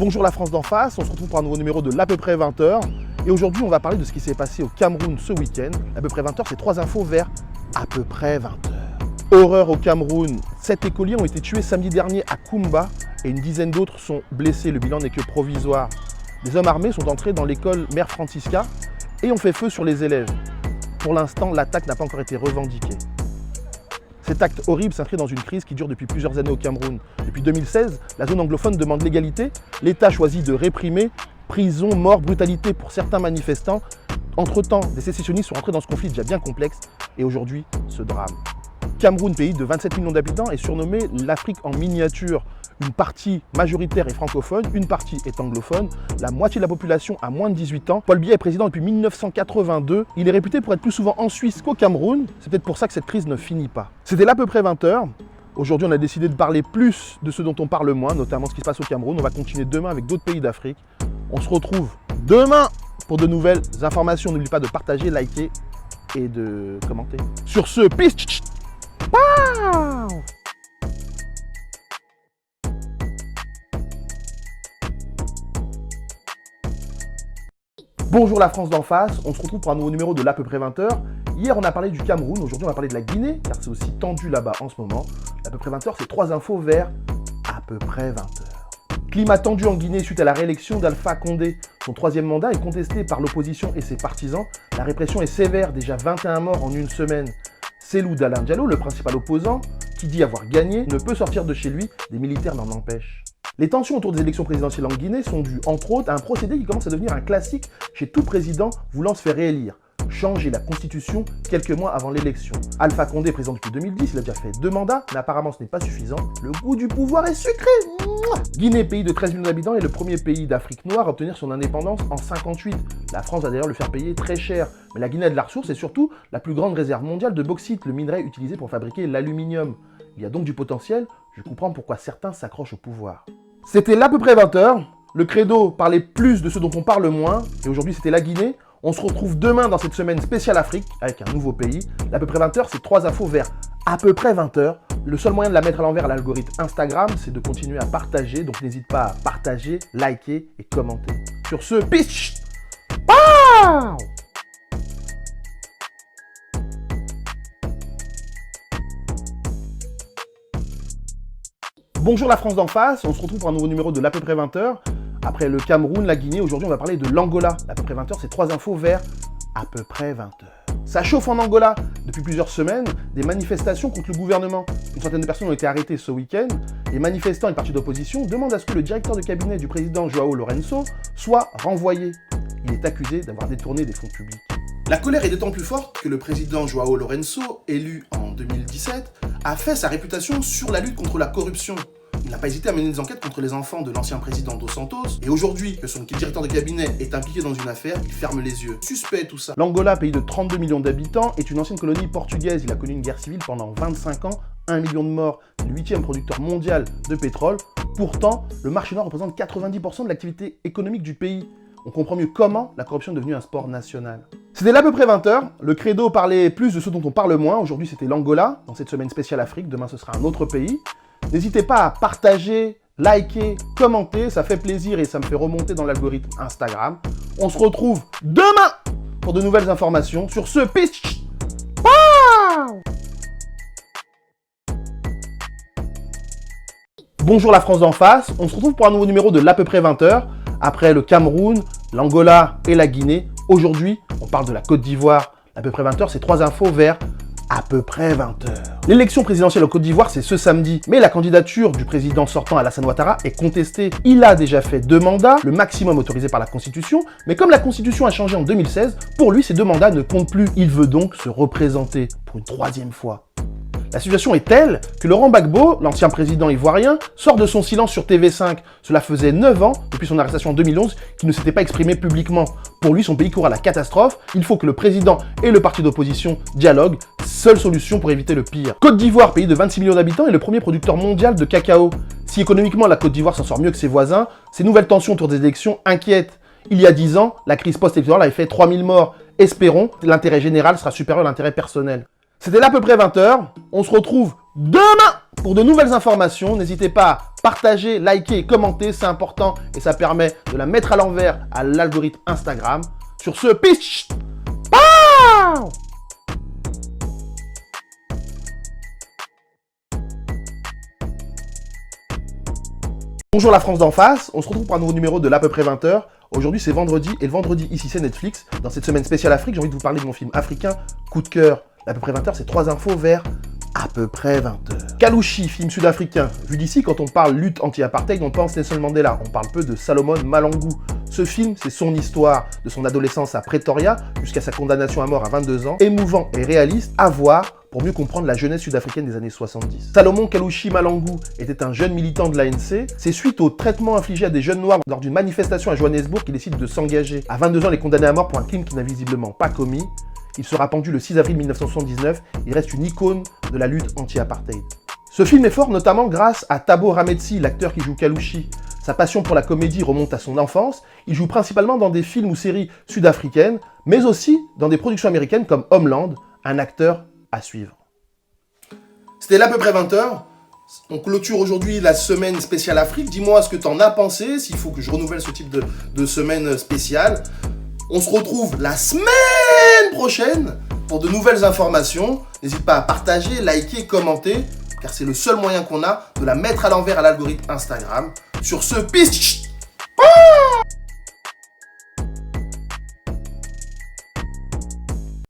Bonjour la France d'en face, on se retrouve pour un nouveau numéro de l'à peu près 20h. Et aujourd'hui, on va parler de ce qui s'est passé au Cameroun ce week-end. À peu près 20h, c'est 3 infos vers à peu près 20h. Horreur au Cameroun, 7 écoliers ont été tués samedi dernier à Koumba et une dizaine d'autres sont blessés. Le bilan n'est que provisoire. Des hommes armés sont entrés dans l'école Mère Francisca et ont fait feu sur les élèves. Pour l'instant, l'attaque n'a pas encore été revendiquée. Cet acte horrible s'inscrit dans une crise qui dure depuis plusieurs années au Cameroun. Depuis 2016, la zone anglophone demande l'égalité. L'État choisit de réprimer prison, mort, brutalité pour certains manifestants. Entre-temps, des sécessionnistes sont rentrés dans ce conflit déjà bien complexe et aujourd'hui, ce drame. Cameroun, pays de 27 millions d'habitants, est surnommé l'Afrique en miniature. Une partie majoritaire est francophone, une partie est anglophone. La moitié de la population a moins de 18 ans. Paul Biya est président depuis 1982. Il est réputé pour être plus souvent en Suisse qu'au Cameroun. C'est peut-être pour ça que cette crise ne finit pas. C'était l'à peu près 20h. Aujourd'hui, on a décidé de parler plus de ce dont on parle moins, notamment ce qui se passe au Cameroun. On va continuer demain avec d'autres pays d'Afrique. On se retrouve demain pour de nouvelles informations. N'oublie pas de partager, liker et de commenter. Sur ce, peace. Pow! Bonjour la France d'en face, on se retrouve pour un nouveau numéro de l'à peu près 20h. Hier on a parlé du Cameroun, aujourd'hui on va parler de la Guinée, car c'est aussi tendu là-bas en ce moment. L'à peu près 20h, c'est 3 infos vers à peu près 20h. Climat tendu en Guinée suite à la réélection d'Alpha Condé. Son 3e mandat est contesté par l'opposition et ses partisans. La répression est sévère, déjà 21 morts en une semaine. Cellou Dalein Diallo, le principal opposant, qui dit avoir gagné, ne peut sortir de chez lui, des militaires l'en empêchent. Les tensions autour des élections présidentielles en Guinée sont dues, entre autres, à un procédé qui commence à devenir un classique chez tout président voulant se faire réélire. Changer la constitution quelques mois avant l'élection. Alpha Condé est président depuis 2010, il a déjà fait 2 mandats, mais apparemment ce n'est pas suffisant. Le goût du pouvoir est sucré. Guinée, pays de 13 millions d'habitants, est le premier pays d'Afrique noire à obtenir son indépendance en 1958. La France va d'ailleurs le faire payer très cher. Mais la Guinée a de la ressource et surtout la plus grande réserve mondiale de bauxite, le minerai utilisé pour fabriquer l'aluminium. Il y a donc du potentiel, je comprends pourquoi certains s'accrochent au pouvoir. C'était l'à peu près 20h. Le credo parlait plus de ce dont on parle moins. Et aujourd'hui, c'était la Guinée. On se retrouve demain dans cette semaine spéciale Afrique avec un nouveau pays. L'à peu près 20h, c'est 3 infos vers à peu près 20h. Le seul moyen de la mettre à l'envers à l'algorithme Instagram, c'est de continuer à partager. Donc n'hésite pas à partager, liker et commenter. Sur ce, peace! Pow! Bonjour la France d'en face, on se retrouve pour un nouveau numéro de l'à peu près 20h. Après le Cameroun, la Guinée, aujourd'hui on va parler de l'Angola. L'à peu près 20h, c'est 3 infos vers à peu près 20h. Ça chauffe en Angola. Depuis plusieurs semaines, des manifestations contre le gouvernement. Une centaine de personnes ont été arrêtées ce week-end. Les manifestants et le parti d'opposition demandent à ce que le directeur de cabinet du président João Lourenço soit renvoyé. Il est accusé d'avoir détourné des fonds publics. La colère est d'autant plus forte que le président João Lourenço, élu en 2017, a fait sa réputation sur la lutte contre la corruption. Il n'a pas hésité à mener des enquêtes contre les enfants de l'ancien président Dos Santos. Et aujourd'hui, que son directeur de cabinet est impliqué dans une affaire, il ferme les yeux. Suspect tout ça. L'Angola, pays de 32 millions d'habitants, est une ancienne colonie portugaise. Il a connu une guerre civile pendant 25 ans, 1 million de morts. C'est le 8e producteur mondial de pétrole. Pourtant, le marché noir représente 90% de l'activité économique du pays. On comprend mieux comment la corruption est devenue un sport national. C'était l'à peu près 20h. Le credo parlait plus de ce dont on parle moins. Aujourd'hui, c'était l'Angola, dans cette semaine spéciale Afrique. Demain, ce sera un autre pays. N'hésitez pas à partager, liker, commenter. Ça fait plaisir et ça me fait remonter dans l'algorithme Instagram. On se retrouve demain pour de nouvelles informations. Sur ce, peace! Wow! Bonjour la France d'en face. On se retrouve pour un nouveau numéro de l'à peu près 20h. Après le Cameroun, l'Angola et la Guinée, aujourd'hui, on parle de la Côte d'Ivoire. À peu près 20h, c'est 3 infos vers à peu près 20h. L'élection présidentielle en Côte d'Ivoire, c'est ce samedi. Mais la candidature du président sortant Alassane Ouattara est contestée. Il a déjà fait 2 mandats, le maximum autorisé par la Constitution. Mais comme la Constitution a changé en 2016, pour lui, ces 2 mandats ne comptent plus. Il veut donc se représenter pour une 3e fois. La situation est telle que Laurent Gbagbo, l'ancien président ivoirien, sort de son silence sur TV5. Cela faisait 9 ans, depuis son arrestation en 2011, qu'il ne s'était pas exprimé publiquement. Pour lui, son pays court à la catastrophe. Il faut que le président et le parti d'opposition dialoguent. Seule solution pour éviter le pire. Côte d'Ivoire, pays de 26 millions d'habitants, est le premier producteur mondial de cacao. Si économiquement la Côte d'Ivoire s'en sort mieux que ses voisins, ces nouvelles tensions autour des élections inquiètent. Il y a 10 ans, la crise post-électorale avait fait 3000 morts. Espérons que l'intérêt général sera supérieur à l'intérêt personnel. C'était là à peu près 20h. On se retrouve demain pour de nouvelles informations. N'hésitez pas Partagez, likez, commentez, c'est important et ça permet de la mettre à l'envers à l'algorithme Instagram. Sur ce, peace! Pow! Bonjour la France d'en face, on se retrouve pour un nouveau numéro de l'à peu près 20h. Aujourd'hui c'est vendredi et le vendredi ici c'est Netflix. Dans cette semaine spéciale Afrique, j'ai envie de vous parler de mon film africain, Coup de cœur. L'à peu près 20h, c'est 3 infos vers à peu près 20h. Kalouchi, film sud-africain. Vu d'ici, quand on parle lutte anti-apartheid, on pense Nelson Mandela. On parle peu de Salomon Malangu. Ce film, c'est son histoire, de son adolescence à Pretoria jusqu'à sa condamnation à mort à 22 ans. Émouvant et réaliste, à voir pour mieux comprendre la jeunesse sud-africaine des années 70. Salomon Kalouchi Malangu était un jeune militant de l'ANC. C'est suite au traitement infligé à des jeunes noirs lors d'une manifestation à Johannesburg qu'il décide de s'engager. À 22 ans, il est condamné à mort pour un crime qu'il n'a visiblement pas commis. Il sera pendu le 6 avril 1979. Il reste une icône de la lutte anti-apartheid. Ce film est fort notamment grâce à Thabo Rametsi, l'acteur qui joue Kalouchi. Sa passion pour la comédie remonte à son enfance. Il joue principalement dans des films ou séries sud-africaines, mais aussi dans des productions américaines comme Homeland, un acteur à suivre. C'était l'à peu près 20h. On clôture aujourd'hui la semaine spéciale Afrique. Dis-moi ce que tu en as pensé, s'il faut que je renouvelle ce type de semaine spéciale. On se retrouve la semaine prochaine pour de nouvelles informations. N'hésite pas à partager, liker, commenter, car c'est le seul moyen qu'on a de la mettre à l'envers à l'algorithme Instagram. Sur ce, peace!